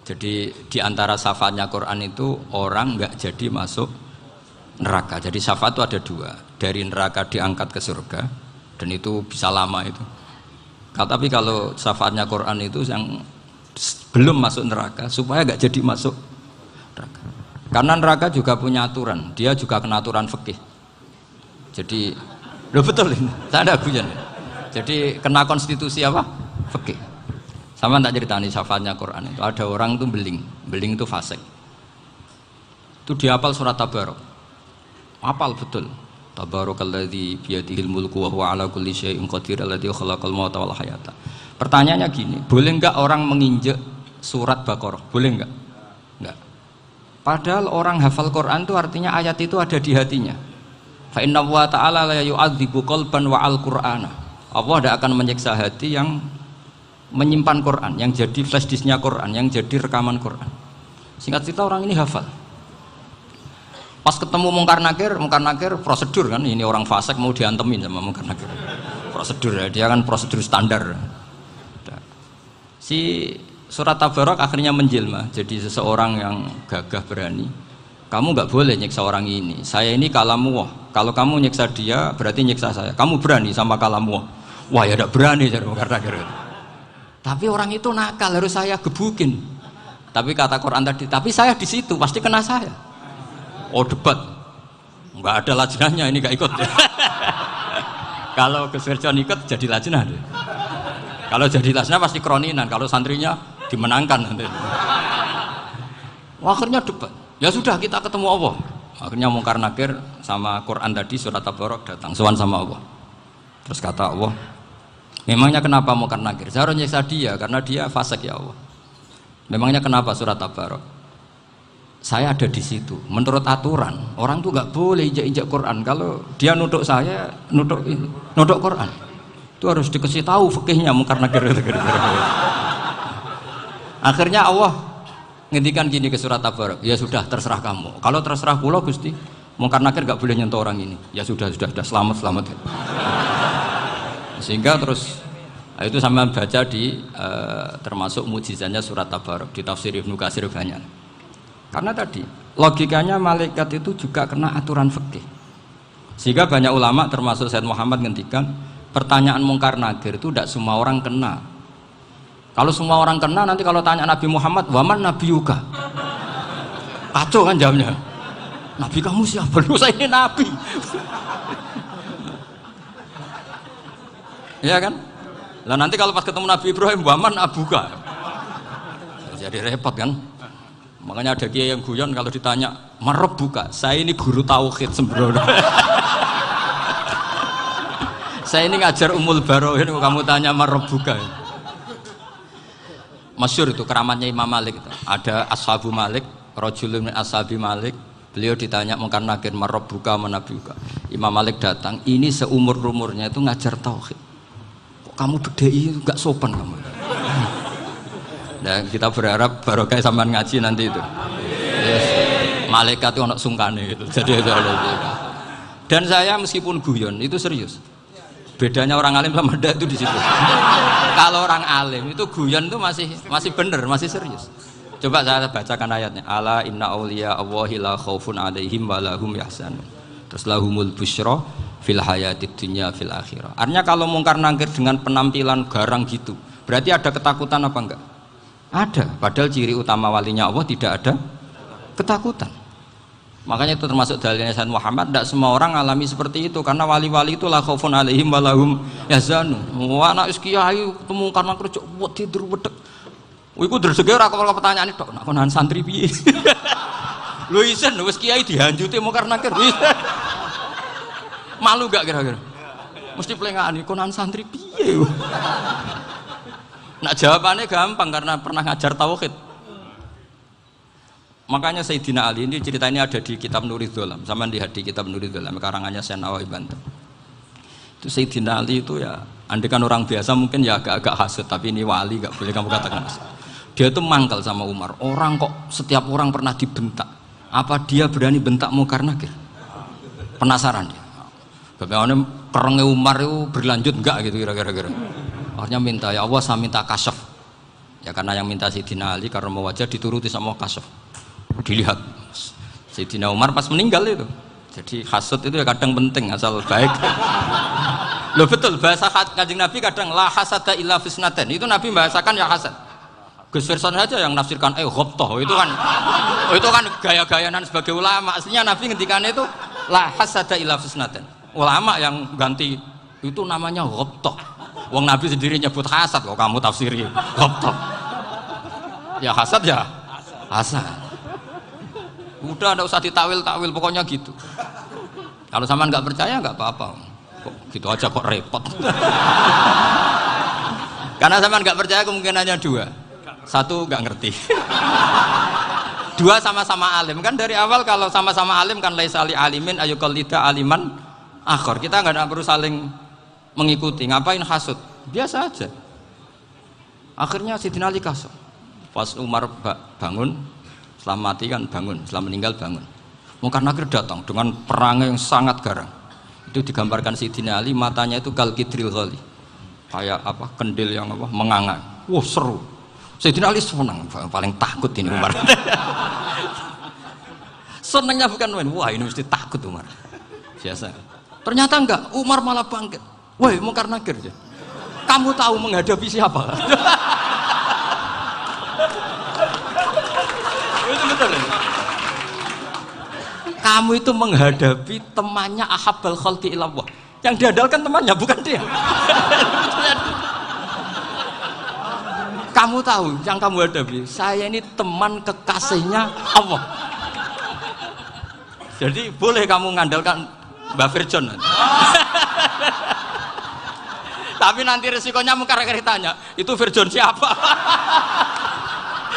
Jadi di antara syafaatnya Quran itu orang nggak jadi masuk neraka. Jadi syafaat itu ada dua, dari neraka diangkat ke surga, dan itu bisa lama itu. Tapi kalau syafaatnya Quran itu yang belum masuk neraka supaya nggak jadi masuk neraka. Karena neraka juga punya aturan, dia juga kena aturan fikih. Jadi, loh betul ini, saya ada guyon. Jadi kena konstitusi apa? Fikih. Sama tak ceritani syafaatnya Quran itu. Ada orang tuh beling itu fasik. Itu dihafal surat Tabarok. Hafal betul. Tabarakalladzi biyadihil mulku wa huwa ala kulli syai'in qadir alladzi khalaqal mauta wal hayata. Pertanyaannya gini, boleh enggak orang menginjek surat Baqarah? Boleh enggak? Enggak. Padahal orang hafal Quran itu artinya ayat itu ada di hatinya. Fa inna wa ta'ala la yu'adzibu qalban wa al-Qur'ana. Allah tidak akan menyiksa hati yang menyimpan Quran, yang jadi flash disknya Quran, yang jadi rekaman Quran. Singkat cerita orang ini hafal. Pas ketemu Mungkar Nakir prosedur kan, ini orang fasik mau diantemin sama Mungkar Nakir. Prosedur ya, dia kan prosedur standar. Si surat Tabarok akhirnya menjelma jadi seseorang yang gagah berani. Kamu nggak boleh nyiksa orang ini. Saya ini kalamullah. Kalau kamu nyiksa dia berarti nyiksa saya. Kamu berani sama kalamullah. Wah ya tidak berani jadi Mungkar Nakir. Tapi orang itu nakal, harus saya gebukin. Tapi kata Quran tadi, tapi saya di situ pasti kena saya. Oh debat, nggak ada lajnahnya, ini nggak ikut. Kalau Gus Firjon ikut jadi lajnah deh. Kalau jadi lajnah pasti kroninan, kalau santrinya dimenangkan nanti. Akhirnya debat. Ya sudah kita ketemu Allah. Akhirnya Mungkar Nakir sama Quran tadi surat Tabarok datang sowan sama Allah. Terus kata Allah, memangnya kenapa Mungkar Nakir? Saya harus nyiksa dia karena dia fasik ya Allah. Memangnya kenapa surat Tabarok? Saya ada di situ. Menurut aturan orang tuh nggak boleh injak-injak Quran. Kalau dia nutuk saya, nutuk Quran, itu harus dikasih tahu fikihnya Mungkar Nakir. Akhirnya Allah ngendikan gini ke surat Tabarok, ya sudah terserah kamu. Kalau terserah kula Gusti, Mungkar Nakir nggak boleh nyentuh orang ini. Ya sudah selamat. Sehingga terus itu sama baca di termasuk mukjizatnya surat Tabarok di tafsir Ibnu Katsir banyak. Karena tadi logikanya malaikat itu juga kena aturan fikih. Sehingga banyak ulama termasuk Said Muhammad ngendikan pertanyaan Mungkar Nakir itu tidak semua orang kena. Kalau semua orang kena nanti kalau tanya Nabi Muhammad, waman nabiyuka? Kacau kan jamnya. Nabi kamu siapa? Lu saya ini nabi. Ya kan? Lah nanti kalau pas ketemu Nabi Ibrahim, waman abuka? Jadi repot kan? Makanya ada kiai yang guyon kalau ditanya marab buka, saya ini guru tauhid sembrono. Saya ini ngajar Ummul Barohin, kamu tanya marab buka. Masyhur itu keramatnya Imam Malik itu. Ada Ashabu Malik, rajulun min ashabi Malik, beliau ditanya Mungkar Nakir marab buka manabi buka. Imam Malik datang, ini seumur-umurnya itu ngajar tauhid. Kok kamu bedai enggak sopan kamu? Dan kita berharap barokah sampean ngaji nanti itu. Yes. Malaikat itu anak sungkane gitu. Jadi dan saya meskipun guyon itu serius. Bedanya orang alim sama ndak itu di situ. Kalau orang alim itu guyon itu masih bener, masih serius. Coba saya bacakan ayatnya. Ala inna auliya Allahi la khaufun alaihim wa lahum yahzanun. Terus lahumul busyra fil hayatid dunya fil akhirah. Artinya kalau Mungkar Nakir dengan penampilan garang gitu, berarti ada ketakutan apa enggak? Ada, padahal ciri utama walinya Allah tidak ada ketakutan. Makanya itu termasuk dalilnya Sayyid Muhammad, tidak semua orang alami seperti itu karena wali-wali itu la khaufun alaihim wa lahum yahzanun. Wah anak kiai ketemu karena kerja buat tidur wedek. Iku dresege ora kok pertanyaan tok nek konan santri piye. Lho isen wis kiai dihanjuti Mungkar Nakir. Malu gak kira-kira? Mesti plengane konan santri piye. Nah jawabannya gampang karena pernah ngajar tauhid. Makanya Sayyidina Ali ini cerita ini ada di kitab Nurul Dholam. Sama lihat di kitab Nurul Dholam karangannya Syekh Nawawi Banten. Itu Sayyidina Ali itu ya, andekan orang biasa mungkin ya agak-agak hasut, tapi ini wali gak boleh kamu katakan hasut. Dia itu mangkal sama Umar. Orang kok setiap orang pernah dibentak. Apa dia berani bentak Mungkar Nakir? Penasaran dia. Bagaimana kerengnya Umar itu berlanjut enggak gitu kira-kira. Akhirnya minta, ya Allah saya minta kasyaf. Ya karena yang minta Sayyidina Ali karena mau wajah dituruti sama kasuf. Dilihat Sayyidina Umar pas meninggal itu. Jadi hasud itu ya kadang penting asal baik. Loh betul, bahasa Kanjeng Nabi kadang la hasada illa fisnaten. Itu Nabi bahasakan ya hasad. Gus Verson saja yang nafsirkan ghobtoh itu kan gaya-gayanan sebagai ulama. Aslinya Nabi ngendikannya itu la hasada illa fisnaten. Ulama yang ganti itu namanya ghobtoh. Wong Nabi sendiri nyebut hasad kok kamu tafsiri ghobtoh. Ya hasad ya hasad. Udah enggak usah ditawil-tawil pokoknya gitu. Kalau sama nggak percaya nggak apa-apa. Kok gitu aja kok repot. Karena sama nggak percaya kemungkinannya dua. Satu nggak ngerti. Dua sama-sama alim kan dari awal kalau sama-sama alim kan laisali alimin ayuqallida aliman akhor. Kita nggak perlu saling mengikuti. Ngapain hasud? Biasa aja. Akhirnya Sayyidina Ali kasih. Pas Umar bangun, setelah mati kan bangun, setelah meninggal bangun. Munkar Nakir datang dengan perang yang sangat garang. Itu digambarkan Sayyidina Ali matanya itu kalkidril ghali. Kayak apa? Kendil yang apa? Menganga. Wah, seru. Sayyidina Ali senang, paling takut ini Umar. Senangnya bukan main, wah ini mesti takut Umar. Biasa. Ternyata enggak, Umar malah bangkit. Woi, Munkar Nakir. Kamu tahu menghadapi siapa? Itu betul. Kamu itu menghadapi temannya ahabbal khalqi ilallah. Yang diandalkan temannya bukan dia. Kamu tahu yang kamu hadapi, saya ini teman kekasihnya Allah. Jadi boleh kamu mengandalkan Mbak Virjon. Tapi nanti resikonya Munkar Nakir tanya, itu Virjon siapa?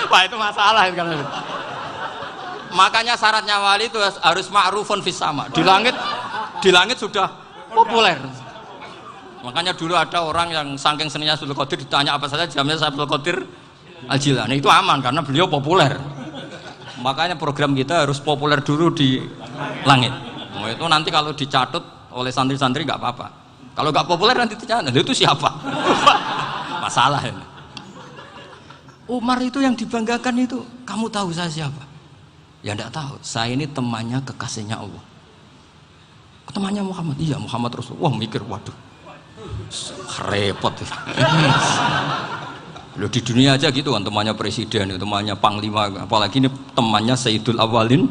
Wah itu masalah kan. Makanya syaratnya wali itu harus ma'rufun fis sama. Di langit sudah populer. Makanya dulu ada orang yang saking seninya Abdul Qadir ditanya apa saja jamnya Abdul Qadir Al-Jilani. Itu aman karena beliau populer. Makanya program kita harus populer dulu di langit. Nah, itu nanti kalau dicatut oleh santri-santri nggak apa-apa. Kalau nggak populer nanti ditanya, itu siapa? Masalah ini. Umar itu yang dibanggakan itu, kamu tahu saya siapa? Ya enggak tahu. Saya ini temannya kekasihnya Allah. Temannya Muhammad. Iya, Muhammad Rasul. Wah, mikir waduh. Repot. Loh di dunia aja gitu kan temannya presiden, temannya panglima, apalagi ini temannya Sayyidul Awalin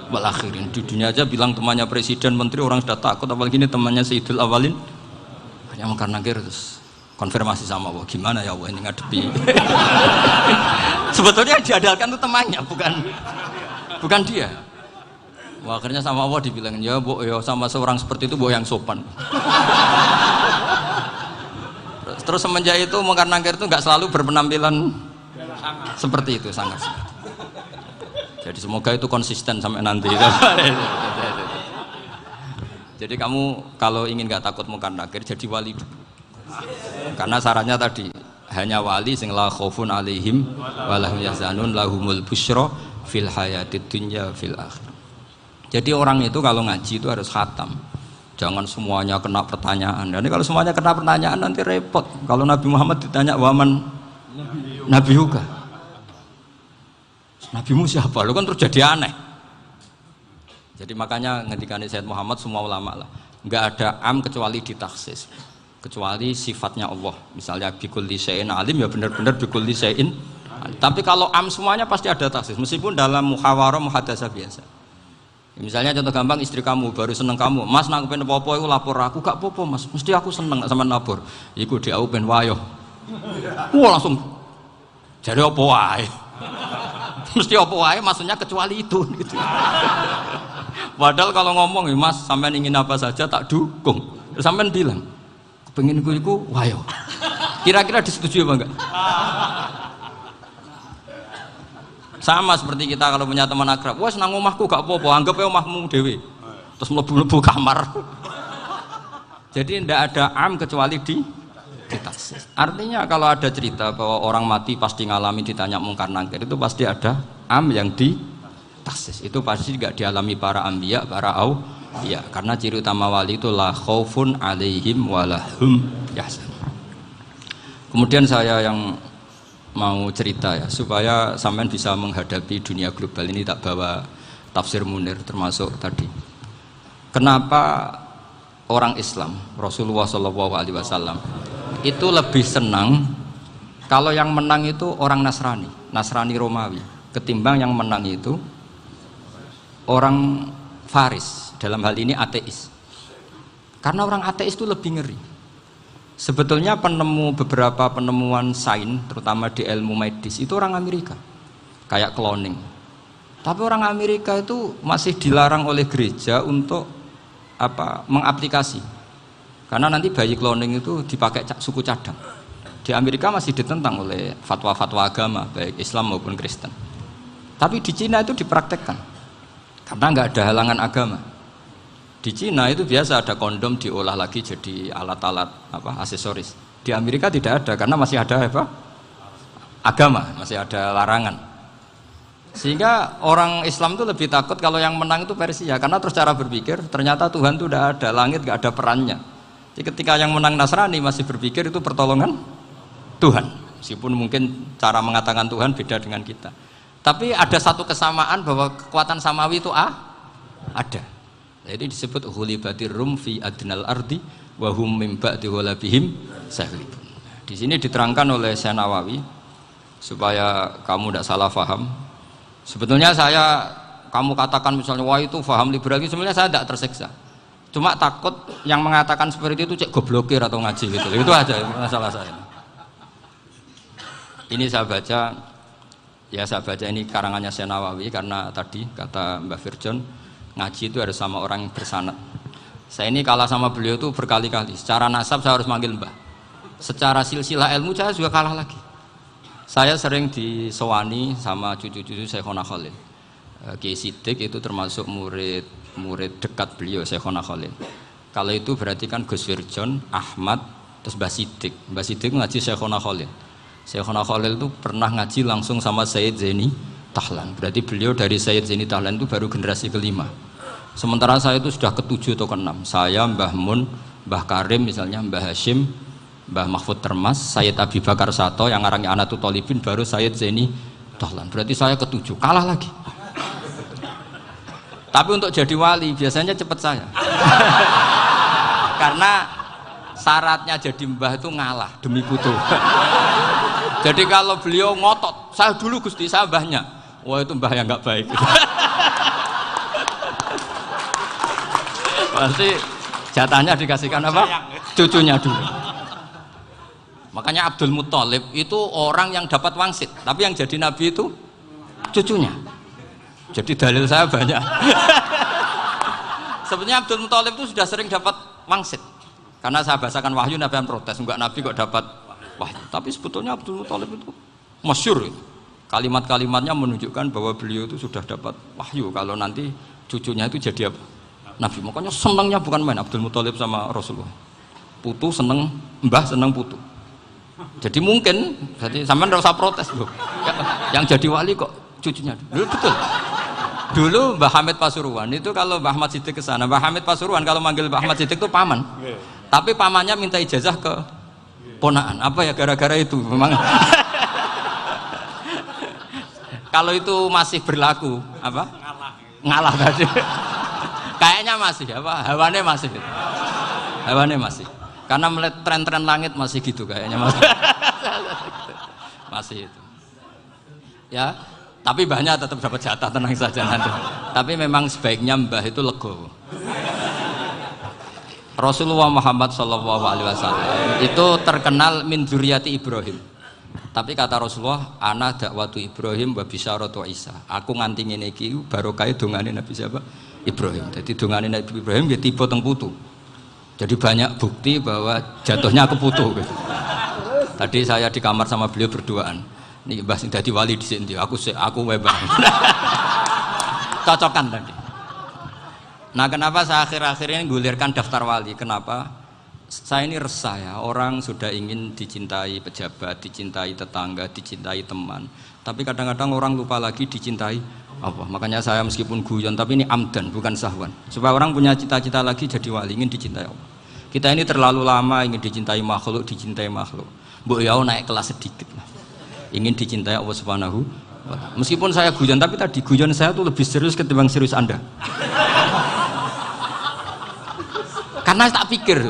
wal Akhirin. Di dunia aja bilang temannya presiden, menteri orang sudah takut, apalagi ini temannya Sayyidul Awalin. Hanya Munkar Nakir terus konfirmasi sama Allah, gimana ya Allah ini ngadepi. Sebetulnya yang diandalkan itu temannya, bukan dia. Wah, akhirnya sama Allah dibilang, ya Bu, ya sama seorang seperti itu Bu yang sopan. Terus semenjak itu Munkar Nakir itu nggak selalu berpenampilan seperti itu sangat. Jadi semoga itu konsisten sampai nanti. Jadi kamu kalau ingin nggak takut Munkar Nakir jadi wali dulu. Karena syaratnya tadi hanya wali sing la khaufun alaihim walahum yahzanun lahumul busyra fil hayatid dunya fil akhir. Jadi orang itu kalau ngaji itu harus khatam. Jangan semuanya kena pertanyaan. Dan kalau semuanya kena pertanyaan nanti repot. Kalau Nabi Muhammad ditanya waman Nabi Yuga, Nabimu siapa? Lu kan terus jadi aneh. Jadi makanya ngendikane Sayyid Muhammad semua ulama lah, nggak ada am kecuali ditaksis, kecuali sifatnya Allah. Misalnya bikulli syai'in alim ya benar-benar bikulli syai'in. Tapi kalau am semuanya pasti ada taksis, meskipun dalam muhawarah muhadasah biasa. Misalnya contoh gampang, istri kamu baru seneng kamu, Mas nak pengen apa-apa itu lapor aku, gak apa-apa Mas, mesti aku seneng sama lapor. Iku di aku pengen wayo. Wah langsung jadi apa wae. Mesti apa wae maksudnya kecuali itu gitu. Padahal kalau ngomong Mas sampean ingin apa saja tak dukung. Terus sampean bilang pengen iku wayo. Kira-kira disetujui apa enggak? Sama seperti kita kalau punya teman akrab, wes nang omahku gak apa-apa, anggap aja omahmu dewe. Terus mlebu-mlebu kamar. Jadi tidak ada am kecuali di taksis. Artinya kalau ada cerita bahwa orang mati pasti ngalami ditanya Munkar Nakir, itu pasti ada am yang di taksis. Itu pasti tidak dialami para anbiya, para auliya. Karena ciri utama wali itu la khaufun alaihim walahum yahzanun. Kemudian saya yang mau cerita ya supaya sampean bisa menghadapi dunia global ini, tak bawa tafsir Munir termasuk tadi. Kenapa orang Islam Rasulullah SAW itu lebih senang kalau yang menang itu orang Nasrani Romawi ketimbang yang menang itu orang Faris, dalam hal ini ateis. Karena orang ateis itu lebih ngeri. Sebetulnya beberapa penemuan sains, terutama di ilmu medis, itu orang Amerika, kayak cloning. Tapi orang Amerika itu masih dilarang oleh gereja untuk mengaplikasi. Karena nanti bayi cloning itu dipakai suku cadang. Di Amerika masih ditentang oleh fatwa-fatwa agama, baik Islam maupun Kristen. Tapi di Cina itu dipraktekkan, karena nggak ada halangan agama. Di Cina itu biasa ada kondom diolah lagi jadi alat-alat aksesoris. Di Amerika tidak ada karena masih ada agama, masih ada larangan. Sehingga orang Islam itu lebih takut kalau yang menang itu Persia, karena terus cara berpikir ternyata Tuhan itu tidak ada, langit nggak ada perannya. Jadi ketika yang menang Nasrani masih berpikir itu pertolongan Tuhan, meskipun mungkin cara mengatakan Tuhan beda dengan kita. Tapi ada satu kesamaan bahwa kekuatan samawi itu ada. Jadi disebut hulibatir rum fi adnal ardi wa hum min ba'di ghalabihim saghlibun. Di sini diterangkan oleh Syekh Nawawi supaya kamu tidak salah paham. Sebetulnya kamu katakan misalnya wah itu paham liberal, sebenarnya saya tidak tersiksa. Cuma takut yang mengatakan seperti itu cek goblokir atau ngaji gitu. Itu aja masalah saya. Ini saya baca ini karangannya Syekh Nawawi karena tadi kata Mbak Firjon ngaji itu harus sama orang yang bersanad. Saya ini kalah sama beliau itu berkali-kali. Secara nasab saya harus manggil Mbah. Secara silsilah ilmu saya juga kalah lagi. Saya sering disewani sama cucu-cucu Syekhona Khalil. Kiai Siddiq itu termasuk murid dekat beliau Syekhona Khalil. Kalau itu berarti kan Gus Firjon, Ahmad, terus Mbah Siddiq. Mbah Siddiq ngaji Syekhona Khalil. Syekhona Khalil itu pernah ngaji langsung sama Sayyid Zaini Tahlan. Berarti beliau dari Sayyid Zaini Tahlan itu baru generasi kelima. Sementara saya itu sudah ke-7 atau ke-6. Saya, Mbah Mun, Mbah Karim misalnya, Mbah Hashim, Mbah Mahfud Termas, Sayyid Abi Bakar Sato yang ngarangnya Anatul Talibin, baru Sayyid Zaini Tahlan. Berarti saya ke-7, kalah lagi. Tapi untuk jadi wali biasanya cepat saya. Karena syaratnya jadi mbah itu ngalah demi putu. Jadi kalau beliau ngotot, saya dulu Gusti, saya mbahnya. Wah itu mbah yang nggak baik. Pasti jatahnya dikasihkan apa? Cucunya dulu. Makanya Abdul Muthalib itu orang yang dapat wangsit, tapi yang jadi nabi itu cucunya. Jadi dalil saya banyak. Sebenarnya Abdul Muthalib itu sudah sering dapat wangsit. Karena saya bahasakan wahyu, Nabi yang protes, enggak nabi kok dapat wahyu. Tapi sebetulnya Abdul Muthalib itu masyhur. Kalimat-kalimatnya menunjukkan bahwa beliau itu sudah dapat wahyu kalau nanti cucunya itu jadi apa? Nabi. Makanya senangnya bukan main Abdul Muthalib sama Rasulullah. Putu seneng, mbah seneng putu. Jadi mungkin, jadi sampean enggak usah protes loh. Yang jadi wali kok cucunya. Dulu betul. Dulu Mbah Hamid Pasuruan itu kalau Mbah Ahmad Siddiq ke sana, Mbah Hamid Pasuruan kalau manggil Mbah Ahmad Siddiq itu paman. Tapi pamannya minta ijazah ke ponaan. Apa ya gara-gara itu memang. Kalau itu masih berlaku, apa? Ngalah tadi. Kayaknya masih, apa? Hawane masih. Hawane masih. Karena melihat tren-tren langit masih gitu kayaknya masih. Masih itu. Ya, tapi mbahnya tetap dapat jatah, tenang saja nanti. Tapi memang sebaiknya mbah itu legowo. Rasulullah Muhammad SAW itu terkenal min dzurriyyati Ibrahim. Tapi kata Rasulullah, ana dakwatu Ibrahim wa bisyaratu Isa. Aku nganti ngene iki barokah dongane Nabi siapa? Ibrahim. Jadi dongane Nabi Ibrahim dia tiba teng putu. Jadi banyak bukti bahwa jatuhnya ke putu gitu. Tadi saya di kamar sama beliau berduaan. Nih Mbah sing dadi wali di sini, aku webang. Cocokan tadi. Nah kenapa saya akhir-akhir ini gulirkan daftar wali? Kenapa? Saya ini resah ya, orang sudah ingin dicintai pejabat, dicintai tetangga, dicintai teman. Tapi kadang-kadang orang lupa lagi dicintai apa. Makanya saya meskipun guyon, tapi ini amdan, bukan sahwan. Supaya orang punya cita-cita lagi jadi wali, ingin dicintai Allah. Kita ini terlalu lama ingin dicintai makhluk, Mbok yau naik kelas sedikit lah. ingin dicintai Allah Subhanahu wa Ta'ala. Meskipun saya guyon, tapi tadi guyon saya tuh lebih serius ketimbang serius Anda. Karena tak pikir.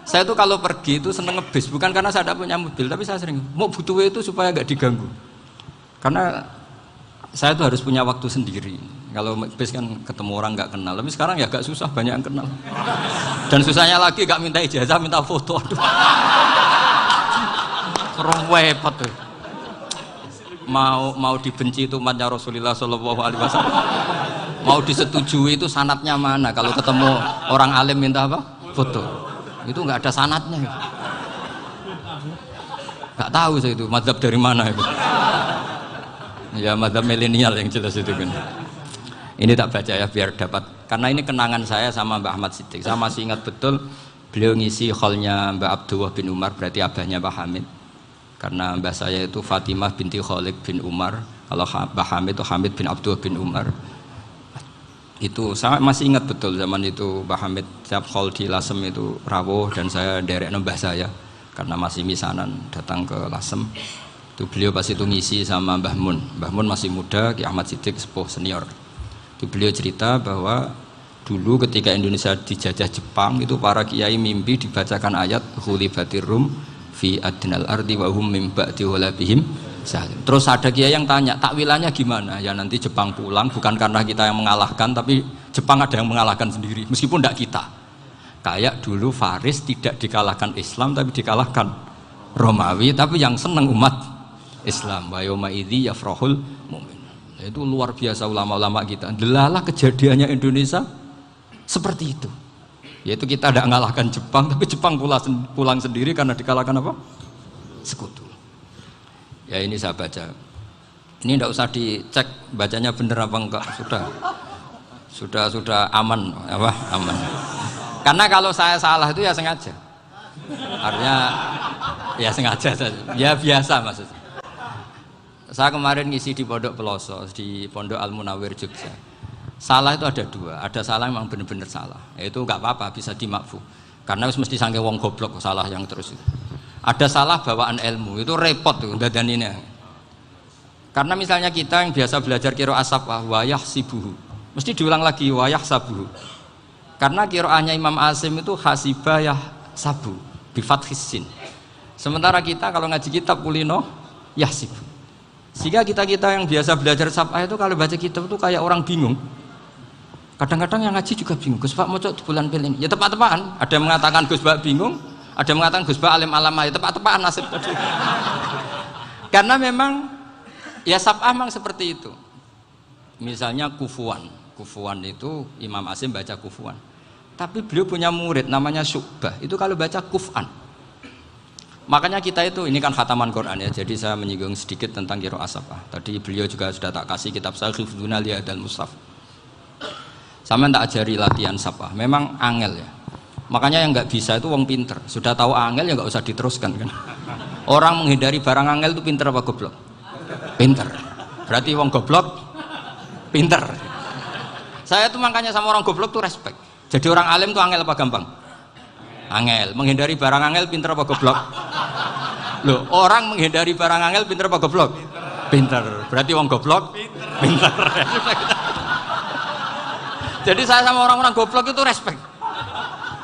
Saya tuh kalau pergi itu seneng ngebis, bukan karena saya tidak punya mobil, tapi saya sering mau butuh itu supaya nggak diganggu. Karena saya tuh harus punya waktu sendiri. Kalau bis kan ketemu orang nggak kenal, tapi sekarang ya agak susah, banyak yang kenal. Dan susahnya lagi nggak minta ijazah, minta foto. Aduh, repot tuh. Mau dibenci itu umatnya Rasulullah Shallallahu Alaihi Wasallam. Mau disetujui itu sanatnya mana? Kalau ketemu orang alim minta apa? Foto. Itu nggak ada sanatnya. Nggak tahu saya itu mazhab dari mana itu. Ya mazhab milenial yang jelas itu kan. Ini tak baca ya biar dapat, karena ini kenangan saya sama Mbak Ahmad Siddiq. Saya masih ingat betul beliau ngisi kholnya Mbak Abdullah bin Umar, berarti abahnya Mbak Hamid. Karena mbah saya itu Fatimah binti Khalid bin Umar, kalau Mbak Hamid itu Hamid bin Abdullah bin Umar. Itu saya masih ingat betul zaman itu Mbak Hamid setiap khol di Lasem itu rawuh dan saya derek mbah saya karena masih misanan datang ke Lasem. Itu beliau pas itu ngisi sama Mbah Mun. Mbah Mun masih muda, Ki Ahmad Siddiq sepuh senior. Itu beliau cerita bahwa dulu ketika Indonesia dijajah Jepang itu para kiai mimpi dibacakan ayat ghulibatir rum fi adnal ardi wa hum min ba'di ghalabihim. Terus ada kiai yang tanya, takwilannya gimana? Ya nanti Jepang pulang bukan karena kita yang mengalahkan, tapi Jepang ada yang mengalahkan sendiri meskipun tidak kita. Kayak dulu Faris tidak dikalahkan Islam tapi dikalahkan Romawi, tapi yang senang umat Islam. Wa yauma idzi yafrahul mu'min. Itu luar biasa ulama-ulama kita. Delalah kejadiannya Indonesia seperti itu. Yaitu kita tidak mengalahkan Jepang, tapi Jepang pulang sendiri karena dikalahkan apa? Sekutu. Ya ini saya baca. Ini tidak usah dicek bacanya benar apa enggak. Sudah aman apa? Aman. Karena kalau saya salah itu ya sengaja. Artinya ya sengaja saja. Ya biasa maksudnya. Saya kemarin ngisi di Pondok Peloso, di Pondok Al Munawir Jogja. Salah itu ada dua, ada salah memang benar-benar salah. Itu nggak apa-apa, bisa dimakfu. Karena mesti sangke wong goblok salah yang terus itu. Ada salah bawaan ilmu, itu repot tuh dadan ini. Karena misalnya kita yang biasa belajar qiraah safah wayah sibuhu, mesti diulang lagi wayah sabuhu. Karena qiraahnya Imam Asim itu hasibah yah sabu, bi fathis sin. Sementara kita kalau ngaji kitab kulino yahsibu. Sehingga kita yang biasa belajar safah itu kalau baca kitab itu kayak orang bingung. Kadang-kadang yang ngaji juga bingung. Gus Pak mau di bulan pilih ini. Ya tepat-tepatan. Ada yang mengatakan Gus Pak bingung, ada yang mengatakan Gus Pak alim alama. Ya tepat-tepatan nasib tadi. Karena memang ya safah memang seperti itu. Misalnya kufuan. Kufuan itu Imam Asim baca kufuan. Tapi beliau punya murid namanya Syu'bah. Itu kalau baca kuf'an. Makanya kita itu, ini kan khataman Quran ya, jadi saya menyinggung sedikit tentang qiraah safah. Tadi beliau juga sudah tak kasih kitab saya Hifdzuna Lihadal Mushaf. Sama tak ajari latihan safah, memang angel ya. Makanya yang nggak bisa itu wong pinter. Sudah tahu angel ya nggak usah diteruskan kan. Orang menghindari barang angel itu pinter apa goblok? Pinter. Berarti wong goblok pinter. Saya tuh makanya sama orang goblok tuh respect. Jadi orang alim tuh angel apa gampang? Angel. Menghindari barang angel pinter apa goblok? Loh, orang menghindari barang angel pinter apa goblok? Pinter. Berarti wong goblok pinter. Jadi saya sama orang-orang goblok itu respect.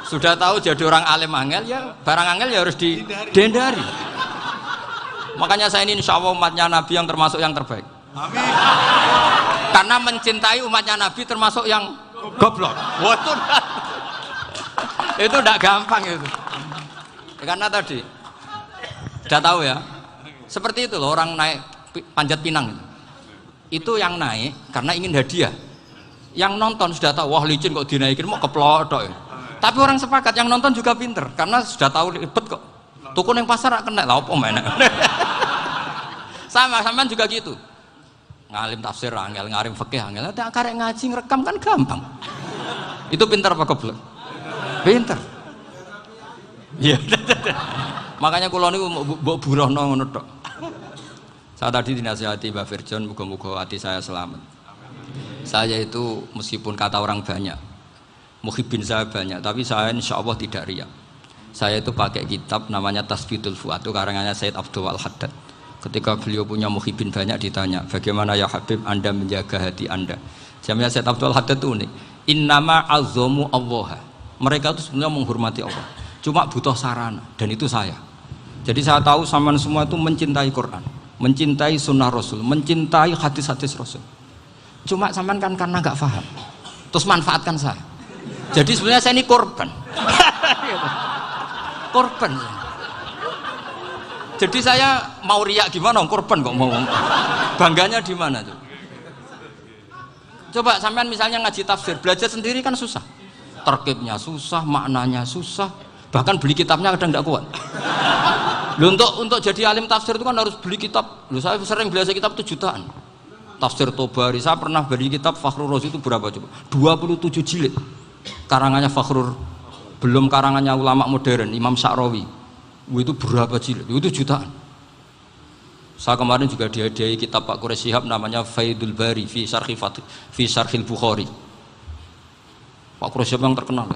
Sudah tahu jadi orang alim angel ya barang angel ya harus dihindari. Makanya saya ini insya Allah umatnya Nabi yang termasuk yang terbaik. Amin. Karena mencintai umatnya Nabi termasuk yang goblok. Waduh. Itu tidak gampang itu. Karena tadi sudah tahu ya. Seperti itu loh orang naik panjat pinang itu yang naik karena ingin hadiah. Yang nonton sudah tahu wah licin kok dinaikin mau keplodok ya. Tapi orang sepakat yang nonton juga pinter karena sudah tahu ribet kok. Tuku yang pasar kena lah apa mana. Sama juga gitu. Ngalim tafsir angel, ngalim fikih angel. Tapi karek ngaji ngerekam kan gampang. Itu pinter apa goblok? Pinter. Iya. Makanya kula niku mbok burohno ngono tok. Saya tadi dinasihati Mbak Firjon, muga-muga hati saya selamat. Saya itu meskipun kata orang banyak, muhibbin saya banyak, tapi saya insya Allah tidak riya. Saya itu pakai kitab namanya Tasbidul Fuad, itu karangannya Said Abdul Al-Haddad. Ketika beliau punya muhibin banyak ditanya, bagaimana ya Habib Anda menjaga hati Anda? Jamnya Said Abdul Haddad itu unik. Innama azzamu Allah. Mereka itu sebenarnya menghormati Allah. Cuma butuh sarana, dan itu saya. Jadi saya tahu sampean semua itu mencintai Quran, mencintai sunnah Rasul, mencintai hadis-hadis Rasul. Cuma sampean kan karena nggak paham, terus manfaatkan saya. Jadi sebenarnya saya ini korban. Korban. Jadi saya mau riak gimana? Korban kok mau. Bangganya di mana tuh? Coba sampean misalnya ngaji tafsir, belajar sendiri kan susah. Terkibnya susah, maknanya susah. Bahkan beli kitabnya kadang tidak kuat. Loh, untuk jadi alim tafsir itu kan harus beli kitab. Loh, saya sering belajar kitab itu jutaan. Tafsir Tobari, saya pernah beli kitab Fakhrur Razi itu berapa coba? 27 jilid. Karangannya Fakhrur, belum karangannya ulama modern, Imam Sya'rawi. Itu berapa jilid? Itu jutaan. Saya kemarin juga dihadiahi kitab Pak Quraish Shihab namanya Faidul Bari fi Syarhil Bukhari. Pak Quraish Shihab yang terkenal.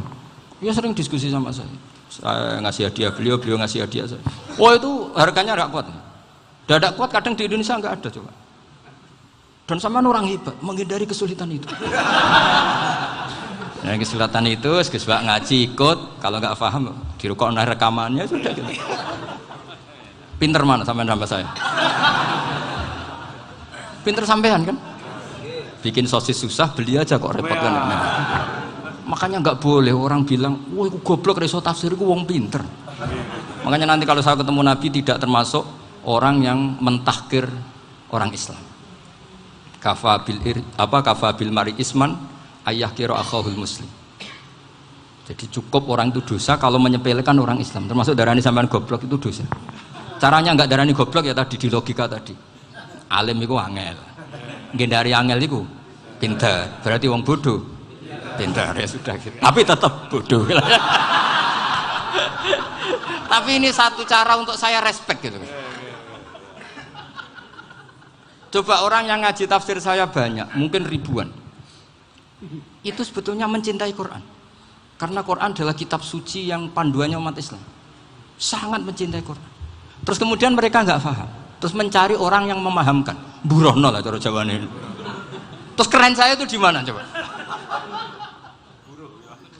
Dia sering diskusi sama saya ngasih hadiah beliau ngasih hadiah saya. Oh itu harganya nggak kuat. Dadak kuat kadang di Indonesia nggak ada coba. Dan sama orang hebat menghindari kesulitan itu. Nah, kesulitan itu sebab ngaji ikut, kalau nggak paham dirukok rekamannya sudah gitu. Pinter mana sampean sama saya? Pinter sampean kan? Bikin sosis susah beli aja kok repot kan. Makanya nggak boleh orang bilang, wah aku goblok reso tafsir, aku wong pinter. Makanya nanti kalau saya ketemu Nabi tidak termasuk orang yang mentahkir orang Islam. Kafa bil mari isman ayah kira akhahul muslim. Jadi cukup orang itu dosa kalau menyepelekan orang Islam. Termasuk darani sampean goblok itu dosa. Caranya nggak darani goblok ya tadi di logika tadi. Alim itu angel. Ngendari angel itu pinter. Berarti wong bodoh. Pintar ya sudah gitu. Tapi tetap bodoh. Tapi ini satu cara untuk saya respect gitu. Coba orang yang ngaji tafsir saya banyak, mungkin ribuan. Itu sebetulnya mencintai Quran. Karena Quran adalah kitab suci yang panduannya umat Islam. Sangat mencintai Quran. Terus kemudian mereka nggak paham. Terus mencari orang yang memahamkan. Burono lah cara Jawane. Terus keren saya itu di mana coba?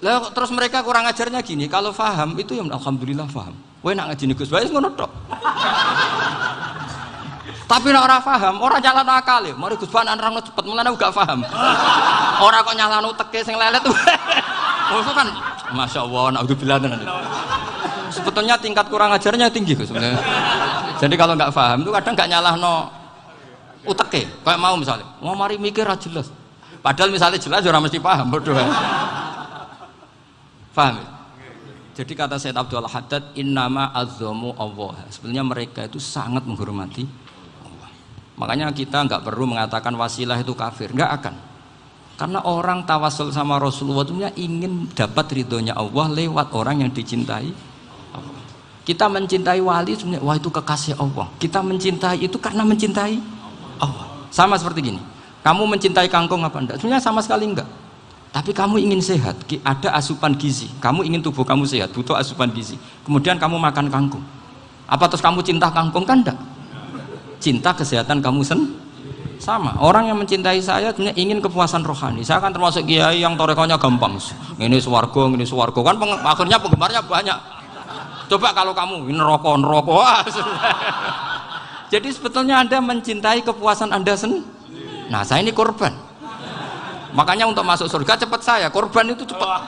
Lah terus mereka kurang ajarnya gini, kalau paham itu ya alhamdulillah paham. Kowe nak ngaji Gus Bae ngono tok. Tapi nek ora paham, ora nyalano akal. Mari Gus Bae nerangno cepet, mulane gak paham. Ora kok nyalano teke sing lelet. Maksud kan masyaallah naudzubillah tenan. Sebetulnya tingkat kurang ajarnya tinggi Gus sebenarnya. Jadi kalau nggak paham itu kadang nggak nyalahno uteke. Kayak mau misalnya, mau mari mikir ra jelas. Padahal misalnya jelas ora mesti paham bodoh. Paham? Jadi kata Said Abdul Haddad, innama azzamu Allah. Sebenarnya mereka itu sangat menghormati Allah. Makanya kita nggak perlu mengatakan wasilah itu kafir, nggak akan. Karena orang tawasul sama Rasulullah itu ingin dapat ridhonya Allah lewat orang yang dicintai Allah. Kita mencintai wali sebenarnya, wah itu kekasih Allah. Kita mencintai itu karena mencintai Allah. Sama seperti gini. Kamu mencintai kangkung apa enggak? Sebenarnya sama sekali enggak. Tapi kamu ingin sehat, ada asupan gizi. Kamu ingin tubuh kamu sehat, butuh asupan gizi. Kemudian kamu makan kangkung. Apa terus kamu cinta kangkung? Kan enggak. Cinta kesehatan kamu sama. Orang yang mencintai saya sebenarnya ingin kepuasan rohani. Saya kan termasuk kiai yang torekonya gampang. Ini swarga, kan akhirnya penggemarnya banyak. Coba kalau kamu ini neraka. Jadi sebetulnya Anda mencintai kepuasan Anda sendiri. Nah, saya ini korban. Makanya untuk masuk surga cepat saya, korban itu cepat.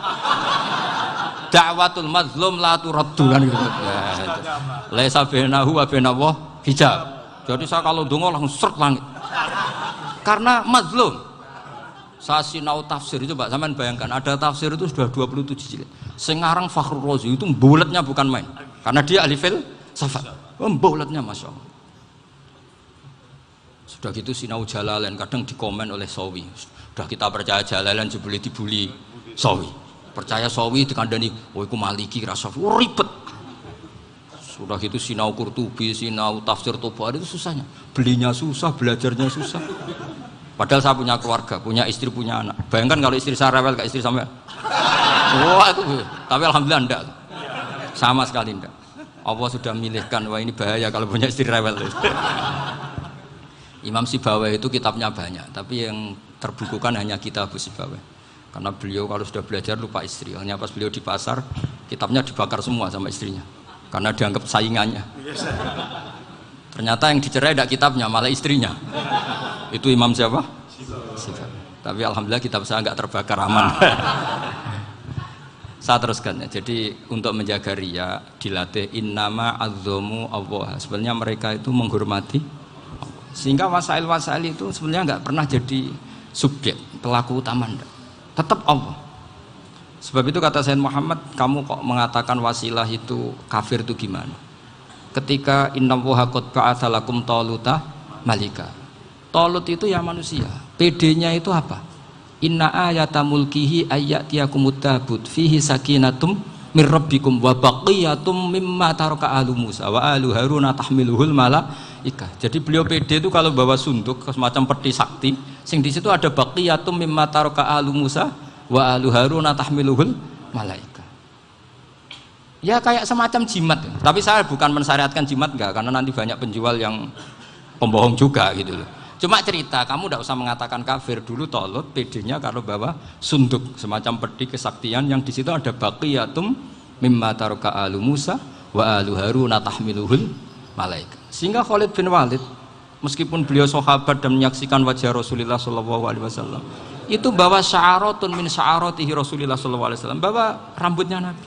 Da'watul mazlum la turaddu kan gitu. Laisa bainahu wa bainallah hijab. Jadi saya kalau donga langsung seret langit. Karena mazlum. Saya sinau tafsir itu, Pak, sampean bayangkan ada tafsir itu sudah 27 jilid. Sing aran Fakhrur Razi itu bulatnya bukan main. Karena dia ahli filsafat. Bulatnya Masya Allah. Sudah gitu sinau Jalalain kadang dikomen oleh Sawi. Sudah kita percaya Jalalain jebule dibuli Sawi. Percaya Sawi dikandani, "Oh iku Maliki ra Safi." Oh, ribet. Sudah gitu sinau Qurtubi, sinau tafsir Tobari itu susahnya. Belinya susah, belajarnya susah. Padahal saya punya keluarga, punya istri, punya anak. Bayangkan kalau istri saya rewel kayak istri sampean. Wah itu. Tapi alhamdulillah enggak. Sama sekali enggak. Allah sudah milihkan, wah ini bahaya kalau punya istri rewel. Imam Sibawai itu kitabnya banyak, tapi yang terbukukan hanya kitab Sibawai. Karena beliau kalau sudah belajar lupa istri. Hanya pas beliau di pasar, kitabnya dibakar semua sama istrinya. Karena dianggap saingannya. Ternyata yang dicerai tidak kitabnya, malah istrinya. Itu Imam siapa? Sibawai. Tapi alhamdulillah kitab saya nggak terbakar, aman. Saya teruskan ya. Jadi untuk menjaga riya dilatih innama azzamu Allah. Sebenarnya mereka itu menghormati Allah. Sehingga wasail-wasail itu sebenarnya nggak pernah jadi subjek pelaku utama, enggak. Tetap Allah. Sebab itu kata Sayyid Muhammad, kamu kok mengatakan wasilah itu kafir itu gimana? Ketika innallaha qad ba'atsa lakum taluta malika. Talut itu ya manusia. PD-nya itu apa? Inna ayata mulkihi ayyatiyakumut tabut fihi sakinatum mir rabbikum wa baqiyatum mimma taraka alu Musa wa alu Haruna tahmiluhul malaikah. Jadi beliau PD itu kalau bawa sunduk semacam peti sakti, sing di situ ada baqiyatum mimma taraka alu Musa wa alu Haruna tahmiluhul malaikah. Ya kayak semacam jimat. Tapi saya bukan mensyariatkan jimat enggak, karena nanti banyak penjual yang pembohong juga gitu loh. Cuma cerita, kamu tidak usah mengatakan kafir. Dulu Tolut PD-nya kalau bawa sunduk semacam peti kesaktian yang di situ ada baqiyatum mimma taraka alu Musa wa alu Haruna tahmiluhul malaika. Sehingga Khalid bin Walid meskipun beliau sahabat dan menyaksikan wajah Rasulullah sallallahu alaihi wasallam, itu bawa sya'aratun min sya'aratihi Rasulullah sallallahu alaihi wasallam, bawa rambutnya Nabi.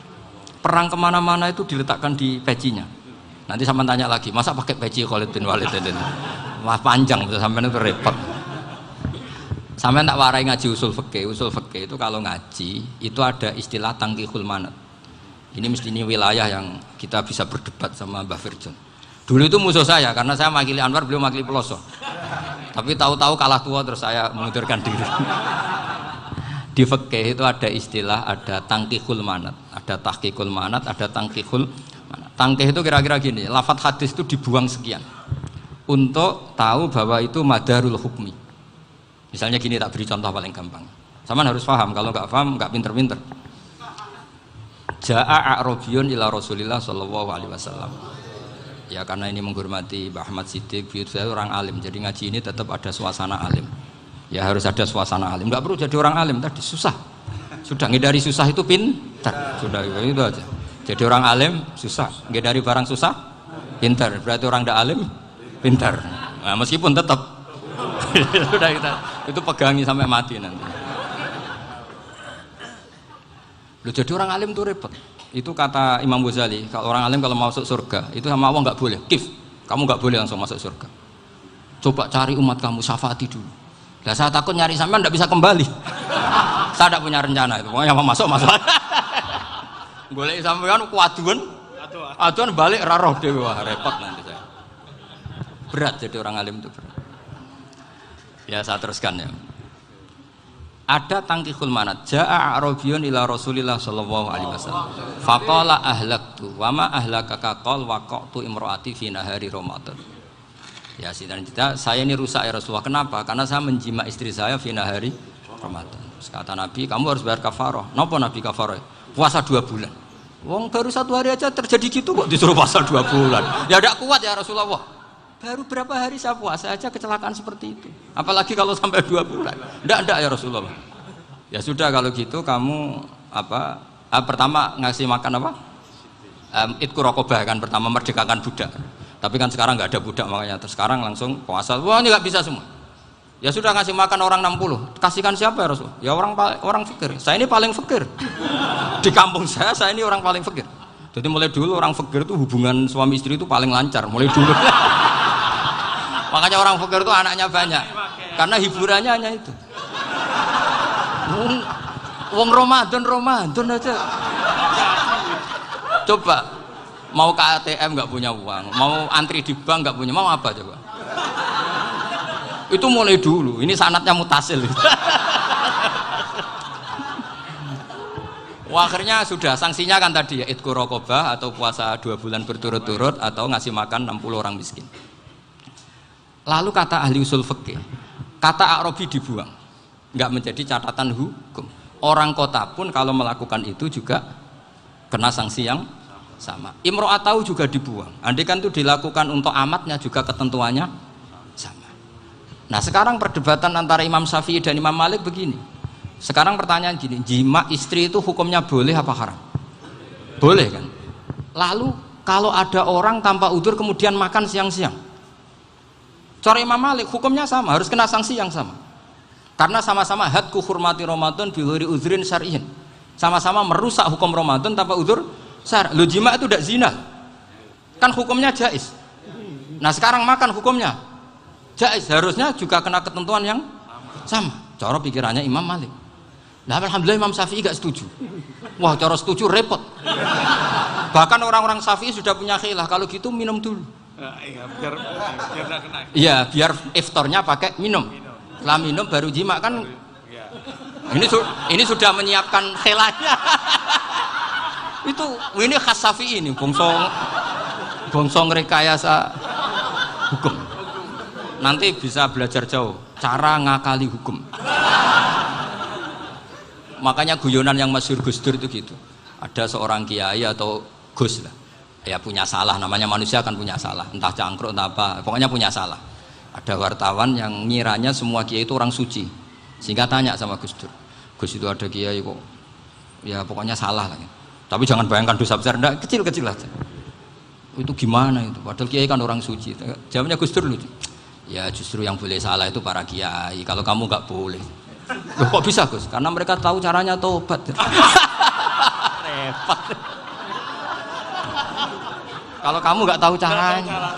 Perang kemana-mana itu diletakkan di pecinya. Nanti sama tanya lagi, masa pakai peci Khalid bin Walid ini? Wah panjang, sampai itu repot. Sampai tak warai ngaji usul fikih. Usul fikih itu kalau ngaji itu ada istilah tangkihul manat. Ini mesti ini wilayah yang kita bisa berdebat sama Mbah Firjon. Dulu itu musuh saya karena saya makili Anwar, beliau makili Peloso. Tapi tahu-tahu kalah tua terus saya mengundurkan diri. Di fikih itu ada istilah, ada tangkihul manat, ada tahqiqul manat, ada tangkihul manat. Tangkih itu kira-kira gini, lafadz hadis itu dibuang sekian untuk tahu bahwa itu madarul hukmi. Misalnya gini, tak beri contoh paling gampang. Sama harus paham, kalau nggak paham nggak pinter-pinter. Ja'a a'rabiyun ila Rasulillah sallallahu alaihi wasallam. Ya karena ini menghormati Mbah Ahmad Siddiq, saya orang alim, jadi ngaji ini tetap ada suasana alim. Ya harus ada suasana alim. Nggak perlu jadi orang alim tadi susah. Sudah ngindari susah itu pintar. Sudah itu aja. Jadi orang alim susah, ngindari barang susah pintar. Berarti orang tidak alim pintar. Nah, meskipun tetap sudah kita itu pegangi sampai mati nanti. Loh, jadi orang alim itu repot. Itu kata Imam Ghazali, kalau orang alim kalau mau masuk surga itu sama Allah nggak boleh. Kif, kamu nggak boleh langsung masuk surga. Coba cari umat kamu, syafaati dulu. Nah, saya takut nyari sampean tidak bisa kembali. Saya tidak punya rencana itu. Pokoknya mau masuk. Boleh sampean kuaduan, aduan balik raroh dewi, wah repot nanti saya. Berat jadi orang alim itu berat. Ya saya teruskan ya. Ada tangkihul manat. Ja'a a'rabiyun ila Rasulillah sallallahu alaihi wasallam. Faqala ahlaktu wa ma ahlakaka qal waqa'tu imraati fi nahari Ramadan. Ya dan kita, saya ini rusak ya Rasulullah. Kenapa? Karena saya menjima istri saya fi nahari Ramadan. Terus kata Nabi, kamu harus bayar kafarah. Napa Nabi kafarah? Puasa 2 bulan. Wong baru 1 hari aja terjadi gitu kok disuruh puasa 2 bulan. Ya tidak kuat ya Rasulullah. Baru berapa hari saya puasa aja kecelakaan seperti itu. Apalagi kalau sampai 2 bulan. Tidak ya Rasulullah. Ya sudah kalau gitu kamu apa? Pertama ngasih makan apa? Itku rokobah kan, pertama merdekakan budak. Tapi kan sekarang nggak ada budak makanya. Terus sekarang langsung puasa. Wah ini nggak bisa semua. Ya sudah ngasih makan orang 60. Kasihkan siapa ya Rasul? Ya orang fakir. Saya ini paling fakir. Di kampung saya ini orang paling fakir. Jadi mulai dulu orang fakir itu hubungan suami istri itu paling lancar. Mulai dulu. Makanya orang fakir itu anaknya banyak. Karena hiburannya hanya itu. Wong Ramadan aja. Coba mau ke ATM nggak punya uang, mau antri di bank nggak punya, mau apa coba? Itu mulai dulu. Ini sanatnya mutasil. Wah, akhirnya sudah sanksinya kan tadi ya itqu raqabah atau puasa 2 bulan berturut-turut atau ngasih makan 60 orang miskin. Lalu kata ahli usul fikih, kata a'rabi dibuang, nggak menjadi catatan hukum. Orang kota pun kalau melakukan itu juga kena sanksi yang sama. Imro'atahu juga dibuang. Andai kan itu dilakukan untuk amatnya juga ketentuannya sama. Nah sekarang perdebatan antara Imam Syafi'i dan Imam Malik begini. Sekarang pertanyaan gini, jima istri itu hukumnya boleh apa haram? Boleh kan? Lalu kalau ada orang tanpa udzur kemudian makan siang-siang, cara Imam Malik hukumnya sama, harus kena sanksi yang sama. Karena sama-sama hadku hurmati Ramadan bighairi udzrin syar'iyyin. Sama-sama merusak hukum Ramadan tanpa udzur syar'. Lo jima itu tidak zina. Kan hukumnya jaiz. Nah, sekarang makan hukumnya jaiz, harusnya juga kena ketentuan yang sama. Cara pikirannya Imam Malik. Nah, alhamdulillah Imam Syafi'i gak setuju. Wah, cara setuju repot. Bahkan orang-orang Syafi'i sudah punya khilaf, kalau gitu minum dulu. Iya, biar iftarnya pakai minum. Setelah minum baru jima kan. Ini sudah menyiapkan khilafnya. Ini khas Syafi'i ini, bongsong rekayasa hukum. Nanti bisa belajar jauh cara ngakali hukum. Makanya guyonan yang masyhur Gus Dur itu gitu. Ada seorang kiai atau Gus lah, ya punya salah, namanya manusia kan punya salah, entah cangkruk entah apa, pokoknya punya salah. Ada wartawan yang ngiranya semua kiai itu orang suci, sehingga tanya sama Gus Dur, Gus itu ada kiai kok, ya pokoknya salah lah. Tapi jangan bayangkan dosa besar, enggak, kecil-kecil aja. Itu gimana itu? Padahal kiai kan orang suci. Jawabnya Gus Dur lucu. Ya justru yang boleh salah itu para kiai. Kalau kamu nggak boleh. Loh, kok bisa Gus? Karena mereka tahu caranya tobat. Repot. Kalau kamu nggak tahu caranya.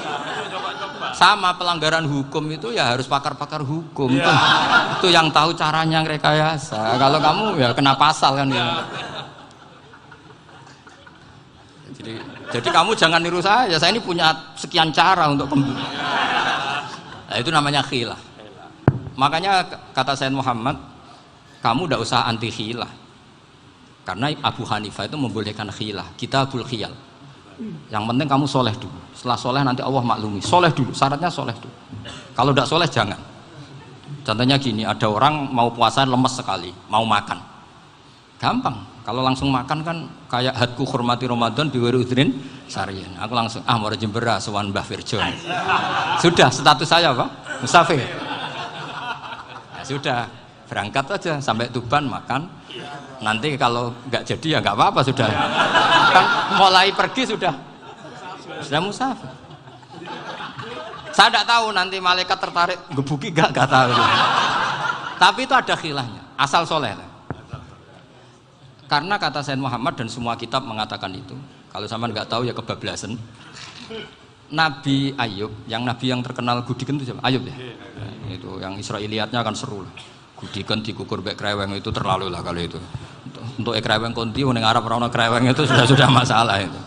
Sama pelanggaran hukum itu ya harus pakar-pakar hukum. Itu yang tahu caranya rekayasa. Kalau kamu ya kena pasal kan ya. Jadi kamu jangan niru saya ini punya sekian cara untuk nah, itu namanya khilaf. Makanya kata Sayyid Muhammad, kamu tidak usah anti khilaf, karena Abu Hanifah itu membolehkan khilaf, kitabul khiyal. Yang penting kamu soleh dulu, setelah soleh nanti Allah maklumi. Soleh dulu, syaratnya soleh dulu. Kalau tidak soleh jangan. Contohnya gini, ada orang mau puasa lemes sekali, mau makan, gampang. Kalau langsung makan kan kayak hadku hormati Ramadan biwiri udrin syar'iyyin. Aku langsung mau jembera sowan Mbah Firjon. Sudah status saya apa? Musafir. Ya sudah, berangkat aja sampai Tuban makan. Nanti kalau nggak jadi ya nggak apa-apa sudah. Kan mulai pergi sudah musafir. Saya tidak tahu nanti malaikat tertarik gebuki nggak tahu. Tapi itu ada khilafnya. Asal soleh. Karena kata Sayyid Muhammad dan semua kitab mengatakan itu. Kalau sama nggak tahu ya kebablasan. Nabi Ayub, nabi yang terkenal Gudiken itu siapa? Ayub ya. Nah, itu yang Israiliyatnya akan seru lah. Gudiken dikukur bek kreweng itu terlalu lah kalau itu. Untuk kreweng konti ning Arab ora ono kreweng itu sudah masalah itu.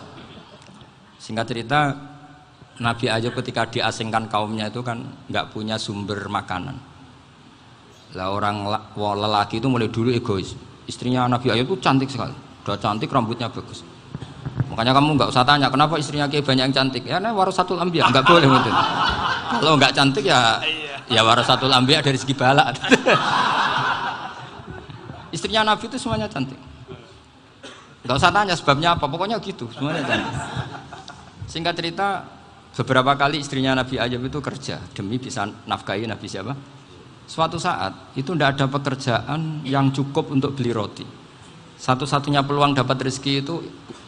Singkat cerita, Nabi Ayub ketika diasingkan kaumnya itu kan nggak punya sumber makanan. Lah orang lelaki itu mulai dulu egois. Istrinya Nabi Ayub itu cantik sekali, udah cantik, rambutnya bagus. Makanya kamu nggak usah tanya kenapa istrinya Kiai banyak yang cantik. Ya, warasatul anbiya, nggak boleh gitu. Kalau nggak cantik ya warasatul anbiya dari segi balak. Istrinya Nabi itu semuanya cantik. Nggak usah tanya sebabnya apa, pokoknya gitu, semuanya cantik. Singkat cerita, beberapa kali istrinya Nabi Ayub itu kerja demi bisa nafkahi Nabi siapa? Suatu saat itu tidak ada pekerjaan yang cukup untuk beli roti. Satu-satunya peluang dapat rezeki itu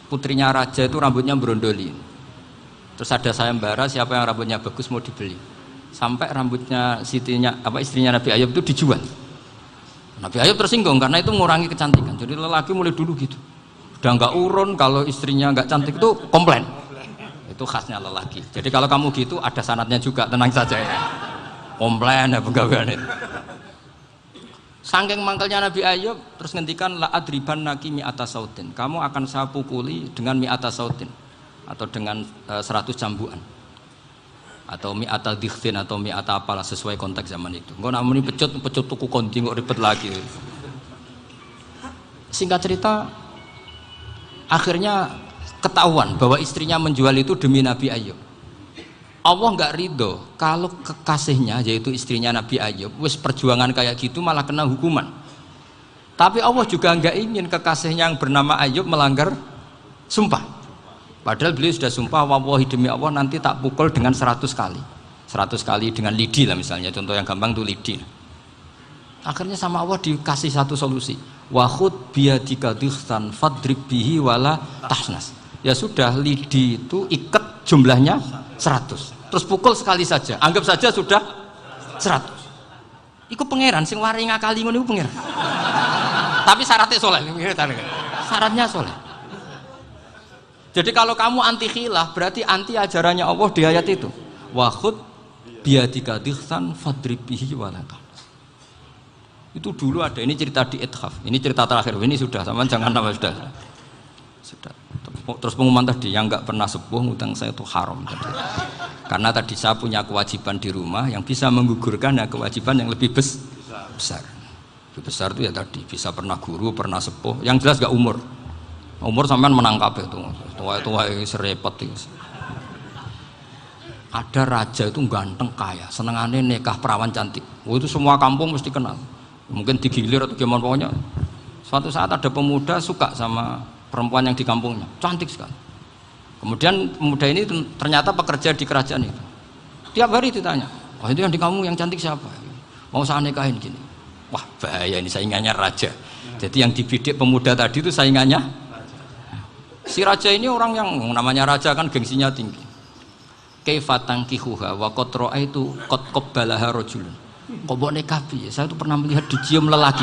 putrinya raja itu rambutnya berondoli. Terus ada sayembara siapa yang rambutnya bagus mau dibeli. Sampai rambutnya istrinya Nabi Ayub itu dijual. Nabi Ayub tersinggung karena itu mengurangi kecantikan. Jadi lelaki mulai dulu gitu. Udah nggak urun kalau istrinya nggak cantik itu komplain. Itu khasnya lelaki. Jadi kalau kamu gitu ada sanadnya juga, tenang saja ya. Komplain ya pegawaian itu. Saking mangkelnya Nabi Ayub terus ngendikan la adriban naki mi'ata sautin. Kamu akan saya pukuli dengan mi'ata sautin atau dengan 100 cambukan. Atau mi'ata dikhtin atau mi'ata apalah sesuai konteks zaman itu. Engko namuni pecut tuku konti kok ribet lagi. Singkat cerita akhirnya ketahuan bahwa istrinya menjual itu demi Nabi Ayub. Allah nggak ridho kalau kekasihnya yaitu istrinya Nabi Ayub wis perjuangan kayak gitu malah kena hukuman. Tapi Allah juga nggak ingin kekasihnya yang bernama Ayub melanggar sumpah. Padahal beliau sudah sumpah, wallahi demi Allah nanti tak pukul dengan 100 kali. 100 kali dengan lidi lah misalnya, contoh yang gampang itu lidi. Akhirnya sama Allah dikasih satu solusi. Wa khud biyadika dikhsan fadrib bihi wala tahnas. Ya sudah, lidi itu ikat jumlahnya 100. Terus pukul sekali saja. Anggap saja sudah 100. Iku pangeran sing wari ngakali ngono iku pangeran. Tapi syaratnya soleh. Syaratnya soleh. Jadi kalau kamu anti khilaf berarti anti ajarannya Allah di ayat itu. Wa khud biyadika dikhsan fadrib bihi wala tahnas. Itu dulu ada, ini cerita di Ithaf, ini cerita terakhir, ini sudah, sama jangan nama sudah. Terus pengumuman tadi, yang nggak pernah sepuh ngutang saya itu haram tadi. Karena tadi saya punya kewajiban di rumah yang bisa menggugurkan ya kewajiban yang lebih besar. Lebih besar itu ya tadi, bisa pernah guru, pernah sepuh, yang jelas nggak umur. Umur sampean menangkap itu, tua serepot itu. Ada raja itu ganteng kaya, senengannya nikah perawan cantik. Itu semua kampung mesti kenal. Mungkin digilir atau gimana pokoknya. Suatu saat ada pemuda suka sama perempuan yang di kampungnya, cantik sekali. Kemudian pemuda ini ternyata pekerja di kerajaan itu. Tiap hari ditanya, oh itu yang di kamu yang cantik siapa? Mau saya nikahin gini. Wah bahaya ini, saingannya raja. Jadi yang dibidik pemuda tadi itu saingannya. Si raja ini orang yang namanya raja kan gengsinya tinggi. Kaifatang kihuha wa qad itu qad qabbalaha rajulun. Kok mbok nikah piye? Saya tuh pernah melihat dicium lelaki.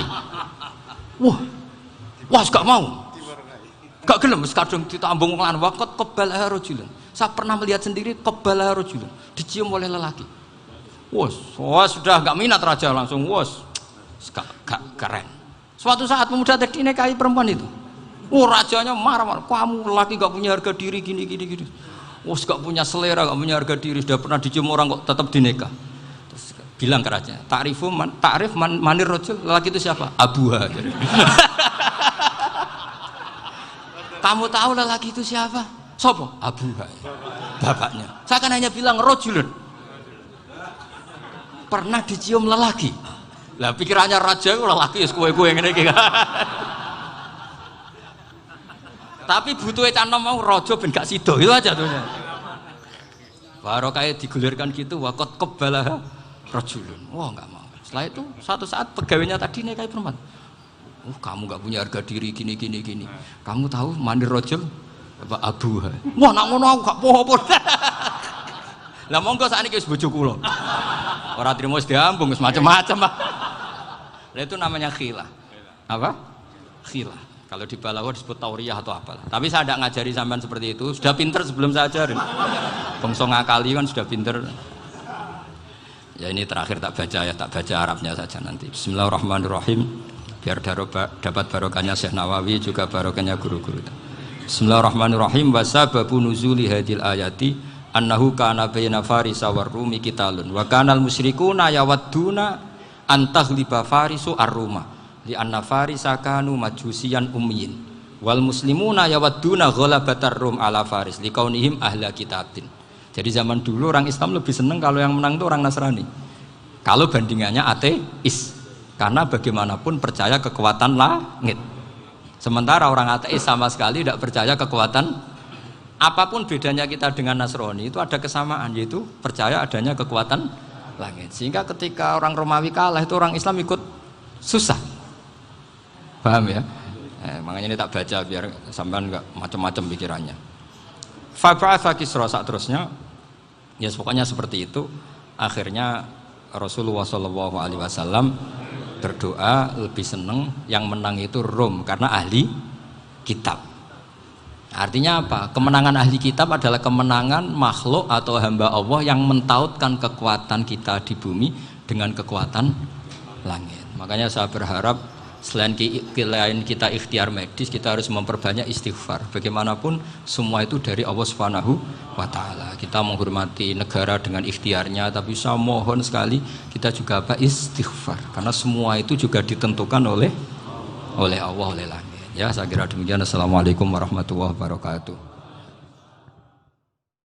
Wah, gak mau. Gak gelem wis kadung ditambung lan waqat qabbalaha rajulun. Saya pernah melihat sendiri qabbalaha rajulun, dicium oleh lelaki. Wah, sudah gak minat raja langsung gak keren. Suatu saat pemuda tadi nikahi perempuan itu. Rajanya marah-marah, kamu lelaki gak punya harga diri gini. Gak punya selera, gak punya harga diri, sudah pernah dicium orang kok tetap dinikah. Bilang ke raja, takrif manir rojul, lelaki itu siapa? Abuha. Kamu tahu lelaki itu siapa? Sopo? Abuha. Bapaknya. Saya kan hanya bilang rojulun. Pernah dicium lelaki. Lah pikirannya raja lelaki kue-kue ngene iki. Tapi butuhe canom mau raja ben gak sida itu aja tuh. Baru kayak digulirkan gitu waqat qabbalah rajulun. Wah nggak mau. Setelah itu satu saat pegawainya tadi nikahi perempuan. Kamu nggak punya harga diri gini. Kamu tahu mandir rajul apa abuha? Wah nak ngono aku gak poho-poho. Lah monggo sakniki wis bojo kula. Ora trimo wis diambung wis macam-macam. Lah itu namanya khilah. Apa? Khilah. Kalau di Balawa disebut tauriyah atau apalah. Tapi saya tidak ngajari sampean seperti itu. Sudah pinter sebelum saya ajarin. Bangsa ngakali kan sudah pinter. Ya ini terakhir tak baca Arabnya saja nanti. Bismillahirrahmanirrahim. Biar dapat barokahnya Syekh Nawawi juga barokahnya guru-guru. Bismillahirrahmanirrahim. Wa sababu nuzuli hadil ayati annahu kana baina farisa war rumi qitalun wa kanal musyrikuna yawadduna antaghliba farisu ar-ruma li anna farisa kanu majusiyan ummiyin wal muslimuna yawadduna ghalabatar rum ala faris liqaunihim ahla kitabin. Jadi zaman dulu orang Islam lebih senang kalau yang menang itu orang Nasrani. Kalau bandingannya ateis, karena bagaimanapun percaya kekuatan langit. Sementara orang ateis sama sekali tidak percaya kekuatan. Apapun bedanya kita dengan Nasrani itu ada kesamaan, yaitu percaya adanya kekuatan langit. Sehingga ketika orang Romawi kalah itu orang Islam ikut susah. Paham ya? Makanya ini tak baca biar sampean nggak macam-macam pikirannya. Fab'atha Kisra saat terusnya, ya pokoknya seperti itu. Akhirnya Rasulullah SAW berdoa lebih senang yang menang itu Rom karena ahli kitab. Artinya apa? Kemenangan ahli kitab adalah kemenangan makhluk atau hamba Allah yang mentautkan kekuatan kita di bumi dengan kekuatan langit. Makanya saya berharap selain kita ikhtiar medis, kita harus memperbanyak istighfar. Bagaimanapun semua itu dari Allah Subhanahu wa Ta'ala. Kita menghormati negara dengan ikhtiarnya, tapi saya mohon sekali kita juga istighfar, karena semua itu juga ditentukan oleh Allah, oleh langit. Ya, saya kira demikian. Assalamualaikum warahmatullahi wabarakatuh.